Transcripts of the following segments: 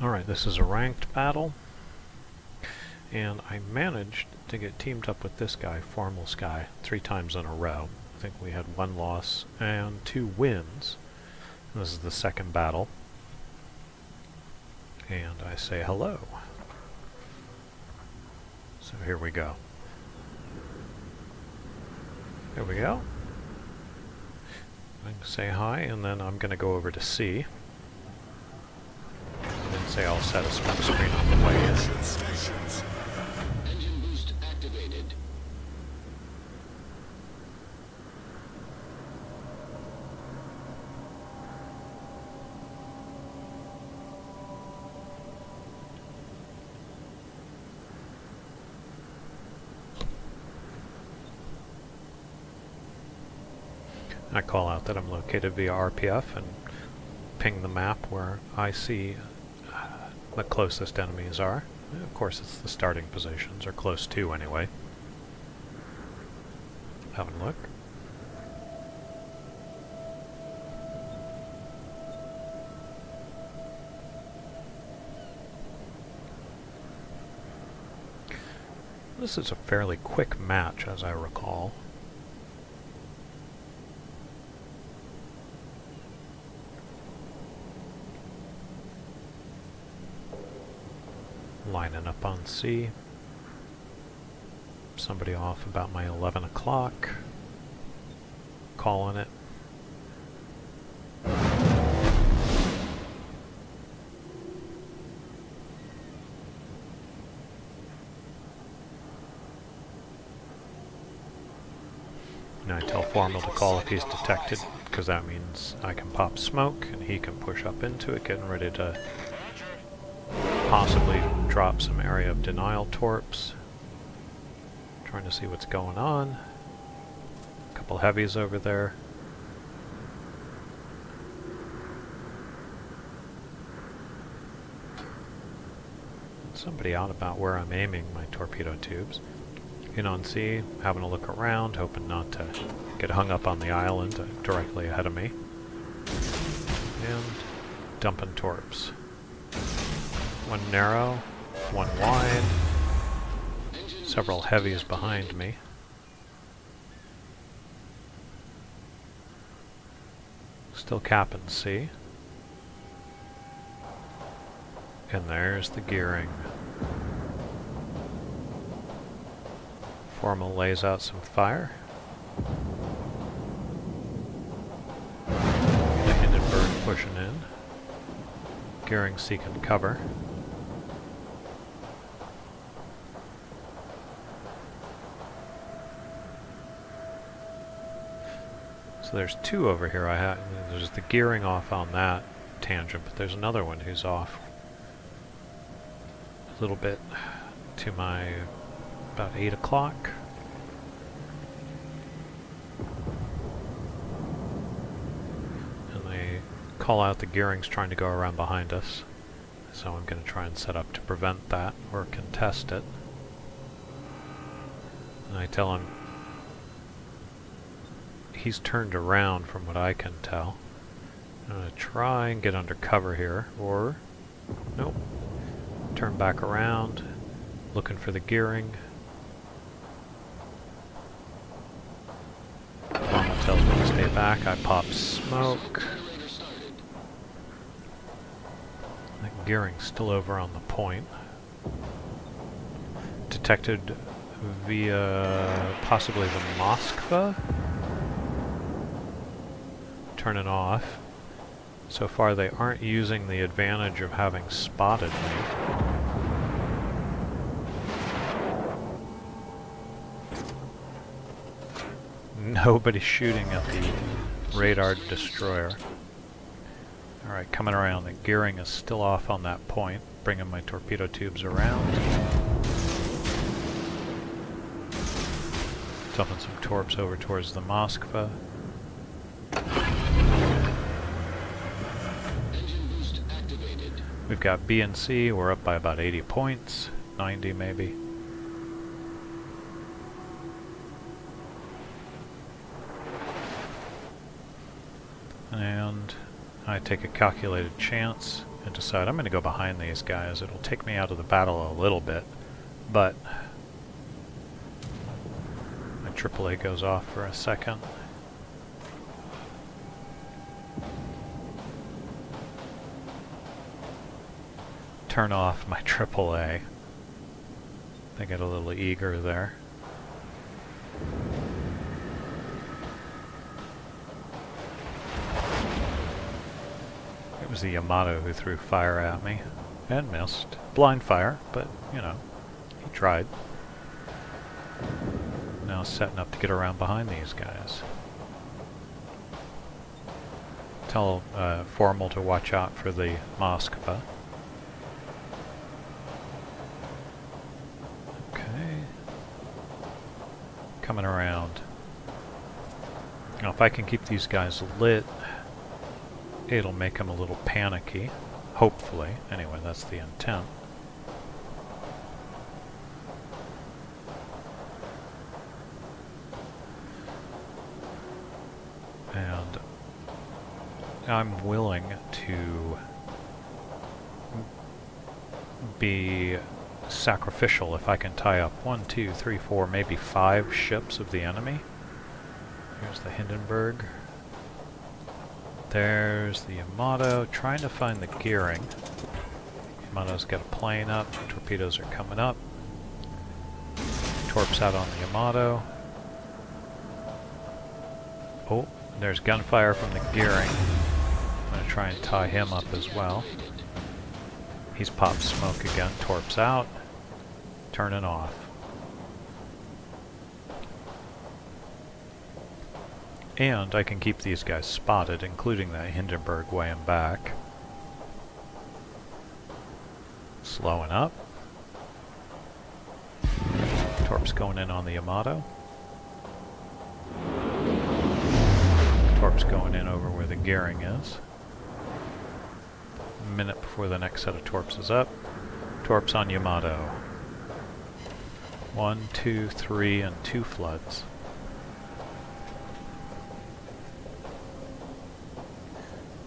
Alright, this is a ranked battle, and I managed to get teamed up with this guy, Formalsky, 3 times in a row. I think we had 1 loss and 2 wins. This is the second battle. And I say hello. So here we go. There we go. I can say hi, and then I'm going to go over to C. And then say I'll set a smoke screen on the way in. Engine boost activated. I call out that I'm located via RPF and ping the map where I see the closest enemies are. Of course, it's the starting positions, or close to anyway. Have a look. This is a fairly quick match, as I recall. Lining up on C. Somebody off about my 11 o'clock. Calling it. And I tell Formal to call if he's detected, because that means I can pop smoke and he can push up into it, getting ready to possibly drop some area of denial torps. Trying to see what's going on. A couple heavies over there. Somebody out about where I'm aiming my torpedo tubes. In on C, having a look around, hoping not to get hung up on the island directly ahead of me. And dumping torps. 1 narrow, 1 wide, several heavies behind me. Still capping C. And there's the gearing. Formal lays out some fire. The Hindenburg pushing in. Gearing seeking cover. So there's 2 over here. There's the gearing off on that tangent, but there's another one who's off a little bit to my about 8 o'clock. And they call out the gearing's trying to go around behind us. So I'm going to try and set up to prevent that or contest it. And I tell him he's turned around from what I can tell. I'm going to try and get under cover here, or nope, turn back around, looking for the gearing. Mama tells me to stay back. I pop smoke. That gearing's still over on the point. Detected via possibly the Moskva. Turn it off. So far they aren't using the advantage of having spotted me. Nobody's shooting at the radar destroyer. Alright, coming around. The gearing is still off on that point. Bringing my torpedo tubes around. Dumping some torps over towards the Moskva. We've got B and C. We're up by about 80 points. 90 maybe. And I take a calculated chance and decide I'm going to go behind these guys. It'll take me out of the battle a little bit, but my AAA goes off for a second. Turn off my AAA. They get a little eager there. It was the Yamato who threw fire at me and missed. Blind fire, but you know, he tried. Now setting up to get around behind these guys. Tell Formal to watch out for the Moskva. Coming around. Now if I can keep these guys lit, it'll make them a little panicky. Hopefully. Anyway, that's the intent. And I'm willing to be sacrificial if I can tie up 1, 2, 3, 4, maybe 5 ships of the enemy. Here's the Hindenburg. There's the Yamato, trying to find the gearing. Yamato's got a plane up, torpedoes are coming up. Torps out on the Yamato. Oh, there's gunfire from the gearing. I'm going to try and tie him up as well. He's popped smoke again, torps out. Turning off. And I can keep these guys spotted, including that Hindenburg weighing back. Slowing up. Torps going in on the Yamato. Torps going in over where the gearing is. A minute before the next set of torps is up. Torps on Yamato. 1, 2, 3, and 2 floods.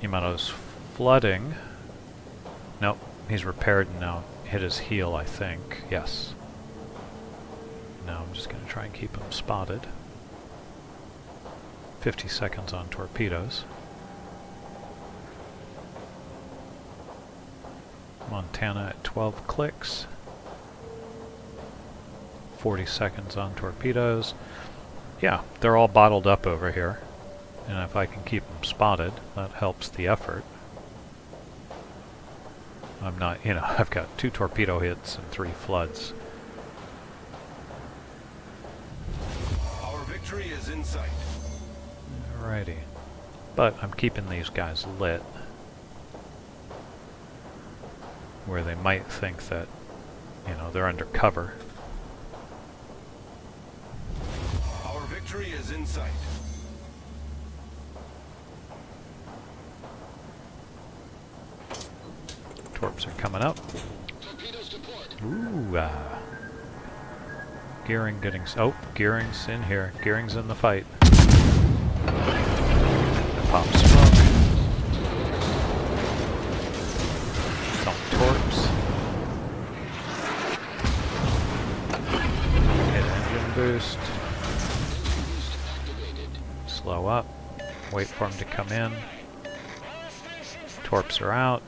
Yamato's flooding. Nope, he's repaired and now hit his heel, I think. Yes. Now I'm just going to try and keep him spotted. 50 seconds on torpedoes. Montana at 12 clicks. 40 seconds on torpedoes. Yeah, they're all bottled up over here. And if I can keep them spotted, that helps the effort. I'm not, you know, I've got 2 torpedo hits and 3 floods. Our victory is in sight. Alrighty. But I'm keeping these guys lit. Where they might think that, you know, they're under cover. Our victory is in sight. Torps are coming up. Ooh, Gearing getting... Oh, Gearing's in here. Gearing's in the fight. Pop smoke. Some torps. Hit engine boost. Slow up. Wait for him to come in. Torps are out.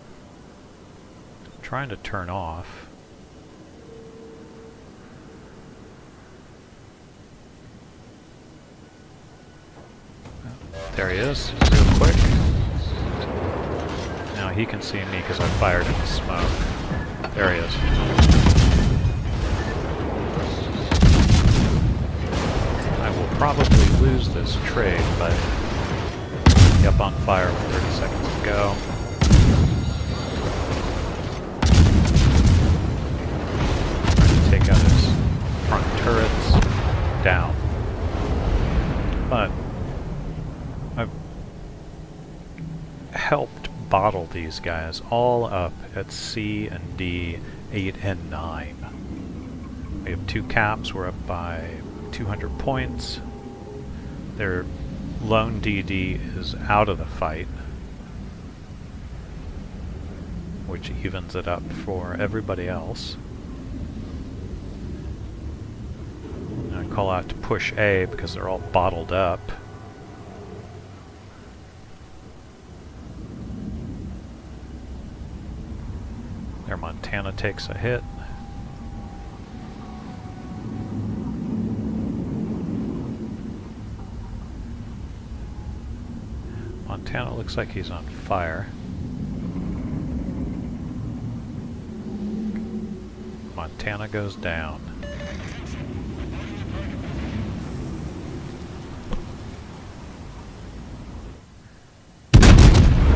Trying to turn off. There he is, real quick. Now he can see me because I fired in the smoke. There he is. I will probably lose this trade, but be up on fire with 30 seconds to go. Take out his front turrets, down. But I've helped bottle these guys all up at C and D, 8 and 9. We have 2 caps, we're up by 200 points. Their lone DD is out of the fight. which evens it up for everybody else. And I call out to push A because they're all bottled up. Their Montana takes a hit. Montana looks like he's on fire. Montana goes down.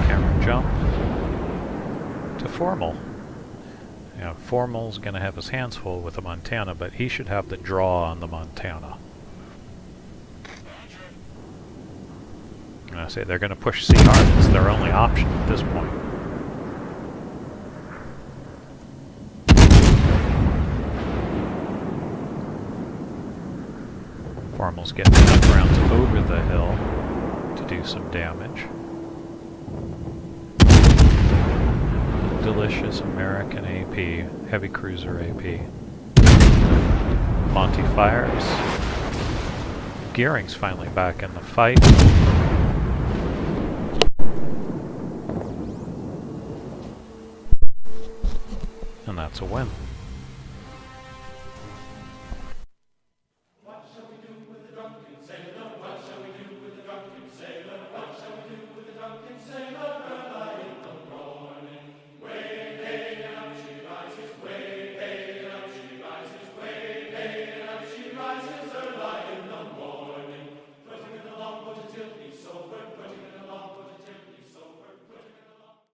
Camera jump to Formal. Now, Formal's going to have his hands full with the Montana, but he should have the draw on the Montana. And I say they're going to push C hard. It's their only option at this point. Formal's getting enough rounds over the hill to do some damage. Delicious American AP, heavy cruiser AP. Monty fires. Gearing's finally back in the fight. And that's a win.